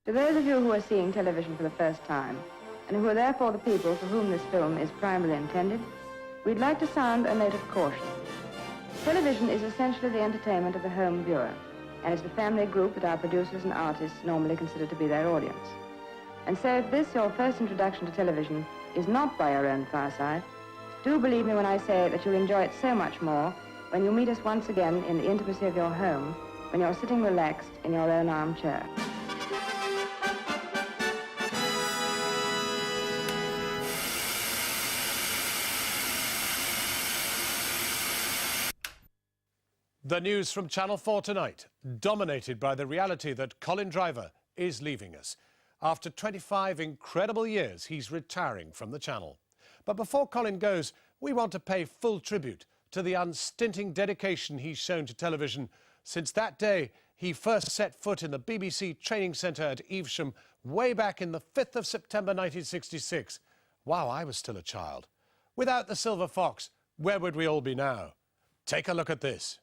To those of you who are seeing television for the first time, and who are therefore the people for whom this film is primarily intended, we'd like to sound a note of caution. Television is essentially the entertainment of the home viewer, and is the family group that our producers and artists normally consider to be their audience. And so if this, your first introduction to television, is not by your own fireside, do believe me when I say that you'll enjoy it so much more when you meet us once again in the intimacy of your home, when you're sitting relaxed in your own armchair. The news from Channel 4 tonight, dominated by the reality that Colin Driver is leaving us. After 25 incredible years, he's retiring from the channel. But before Colin goes, we want to pay full tribute to the unstinting dedication he's shown to television since that day he first set foot in the BBC training centre at Evesham way back in the 5th of September 1966. Wow, I was still a child. Without the Silver Fox, where would we all be now? Take a look at this.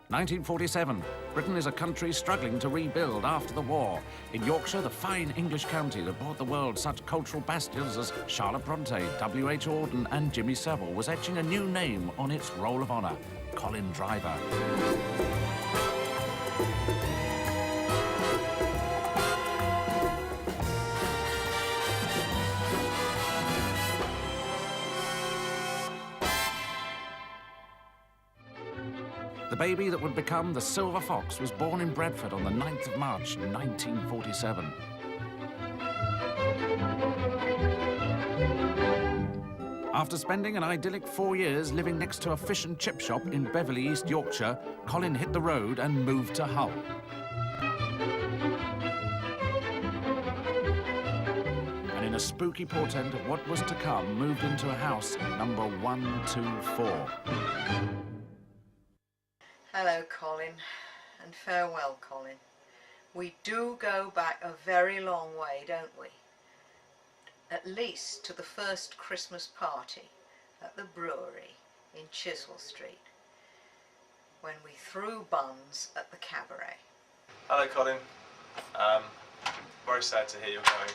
1947. Britain is a country struggling to rebuild after the war. In Yorkshire, the fine English county that brought the world such cultural bastions as Charlotte Bronte, W.H. Auden and Jimmy Savile was etching a new name on its roll of honour, Colin Driver. The baby that would become the Silver Fox was born in Bradford on the 9th of March, 1947. After spending an idyllic 4 years living next to a fish and chip shop in Beverley, East Yorkshire, Colin hit the road and moved to Hull. And in a spooky portent of what was to come, moved into a house number 124. Hello, Colin, and farewell, Colin. We do go back a very long way, don't we? At least to the first Christmas party at the brewery in Chiswell Street, when we threw buns at the cabaret. Hello, Colin. Very sad to hear you're going.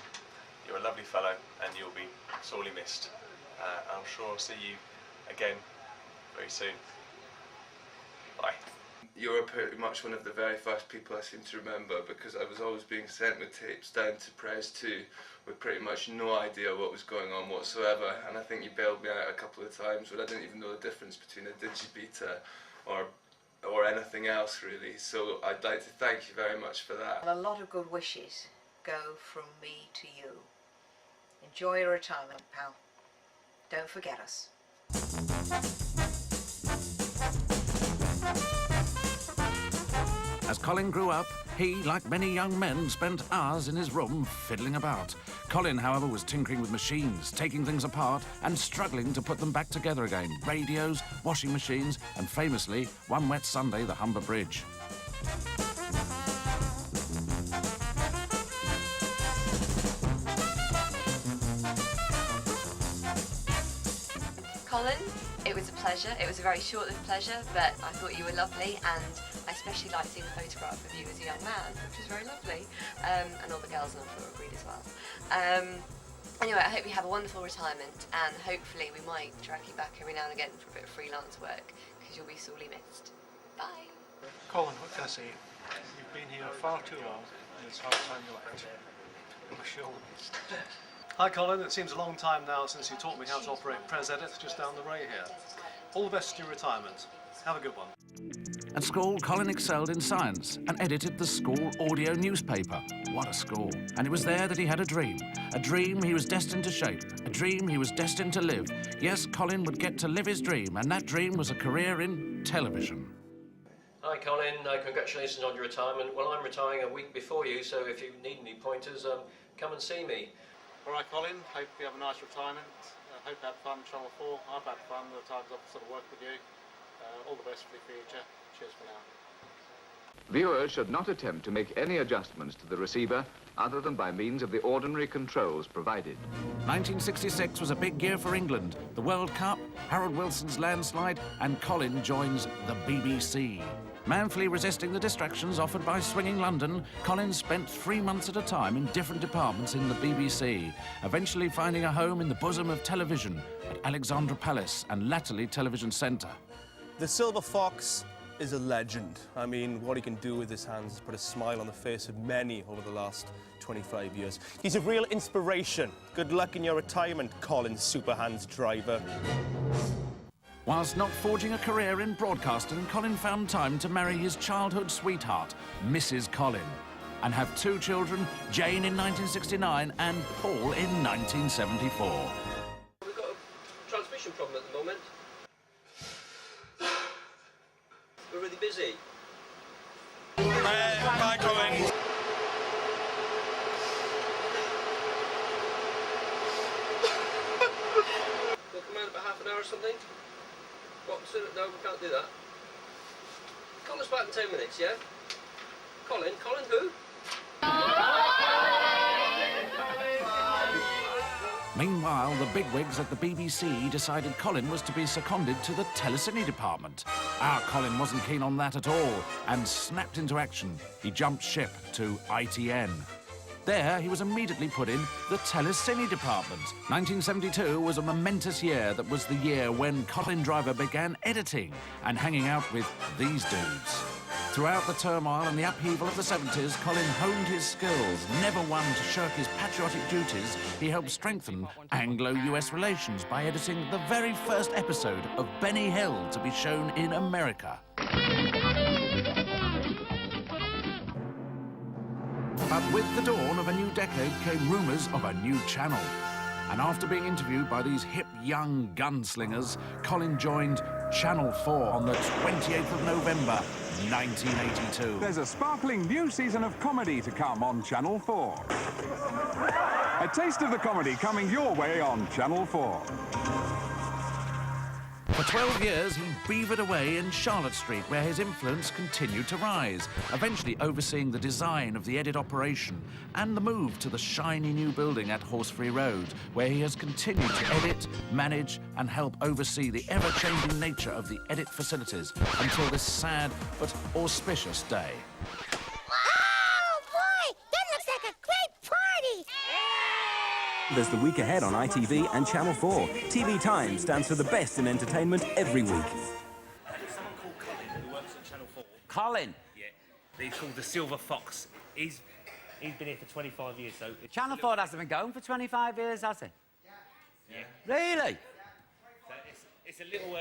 You're a lovely fellow, and you'll be sorely missed. I'm sure I'll see you again very soon. Bye. You're pretty much one of the very first people I seem to remember, because I was always being sent with tapes down to Pres 2 with pretty much no idea what was going on whatsoever, and I think you bailed me out a couple of times when I didn't even know the difference between a digibeta or anything else really, so I'd like to thank you very much for that. And a lot of good wishes go from me to you. Enjoy your retirement, pal. Don't forget us. As Colin grew up, he, like many young men, spent hours in his room fiddling about. Colin, however, was tinkering with machines, taking things apart and struggling to put them back together again. Radios, washing machines, and famously, one wet Sunday, the Humber Bridge. Colin, it was a pleasure. It was a very short-lived pleasure, but I thought you were lovely, and I especially liked seeing a photograph of you as a young man, which was very lovely, and all the girls on the floor agreed as well. Anyway, I hope you have a wonderful retirement, and hopefully we might drag you back every now and again for a bit of freelance work, because you'll be sorely missed. Bye. Colin, what can I say? You've been here far too long, and it's hard time you left. I'm sure. Hi Colin, it seems a long time now since you taught me how to operate Pres Edit just down the way here. All the best to your retirement. Have a good one. At school, Colin excelled in science and edited the school audio newspaper. What a school. And it was there that he had a dream he was destined to shape, a dream he was destined to live. Yes, Colin would get to live his dream, and that dream was a career in television. Hi Colin, congratulations on your retirement. Well, I'm retiring a week before you, so if you need any pointers, come and see me. All right, Colin, hope you have a nice retirement. Hope you had fun, Channel 4. I've had fun the times I've sort of worked with you. All the best for the future. Cheers for now. Viewers should not attempt to make any adjustments to the receiver other than by means of the ordinary controls provided. 1966 was a big year for England. The World Cup, Harold Wilson's landslide, and Colin joins the BBC. Manfully resisting the distractions offered by swinging London, Colin spent 3 months at a time in different departments in the BBC, eventually finding a home in the bosom of television at Alexandra Palace and latterly Television Centre. The Silver Fox is a legend. I mean, what he can do with his hands has put a smile on the face of many over the last 25 years. He's a real inspiration. Good luck in your retirement, Colin Superhands Driver. Whilst not forging a career in broadcasting, Colin found time to marry his childhood sweetheart, Mrs. Colin, and have 2 children, Jane in 1969 and Paul in 1974. We've got a transmission problem at the moment. We're really busy. Bye, Colin. We'll come out about half an hour or something. What? No, we can't do that. Call us back in 10 minutes, yeah? Colin? Colin who? Meanwhile, the bigwigs at the BBC decided Colin was to be seconded to the telecine department. Our Colin wasn't keen on that at all and snapped into action. He jumped ship to ITN. There, he was immediately put in the telecine department. 1972 was a momentous year that was the year when Colin Driver began editing and hanging out with these dudes. Throughout the turmoil and the upheaval of the 70s, Colin honed his skills. Never one to shirk his patriotic duties, he helped strengthen Anglo-US relations by editing the very first episode of Benny Hill to be shown in America. But with the dawn of a new decade came rumours of a new channel. And after being interviewed by these hip young gunslingers, Colin joined Channel 4 on the 28th of November, 1982. There's a sparkling new season of comedy to come on Channel 4. A taste of the comedy coming your way on Channel 4. For 12 years, he beavered away in Charlotte Street, where his influence continued to rise, eventually overseeing the design of the edit operation and the move to the shiny new building at Horsefree Road, where he has continued to edit, manage and help oversee the ever-changing nature of the edit facilities until this sad but auspicious day. Oh, boy! That looks like a great party! There's the week ahead on ITV and Channel 4. TV Time stands for the best in entertainment every week. There's someone called Colin who works at Channel 4. Colin? Yeah, he's called the Silver Fox. He's been here for 25 years, so... Channel 4 hasn't been going for 25 years, has it? Yeah. Really? So it's a little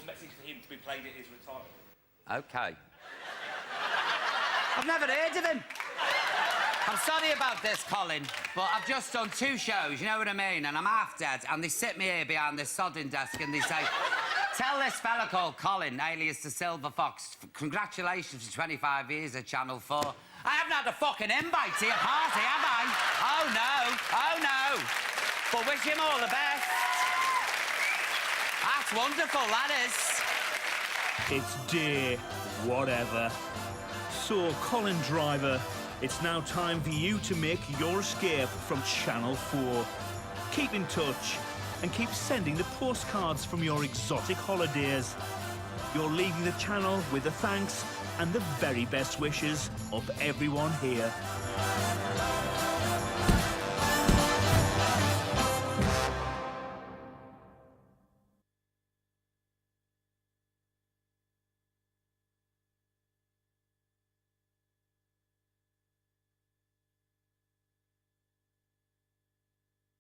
message for him to be played at his retirement. OK. I've never heard of him. I'm sorry about this, Colin, but I've just done 2 shows, you know what I mean? And I'm half dead, and they sit me here behind this sodding desk and they say, tell this fella called Colin, alias the Silver Fox, congratulations for 25 years at Channel 4. I haven't had a fucking invite to your party, have I? Oh, no. But wish him all the best. That's wonderful, that is. It's dear, whatever. So, Colin Driver, it's now time for you to make your escape from Channel 4. Keep in touch and keep sending the postcards from your exotic holidays. You're leaving the channel with the thanks and the very best wishes of everyone here.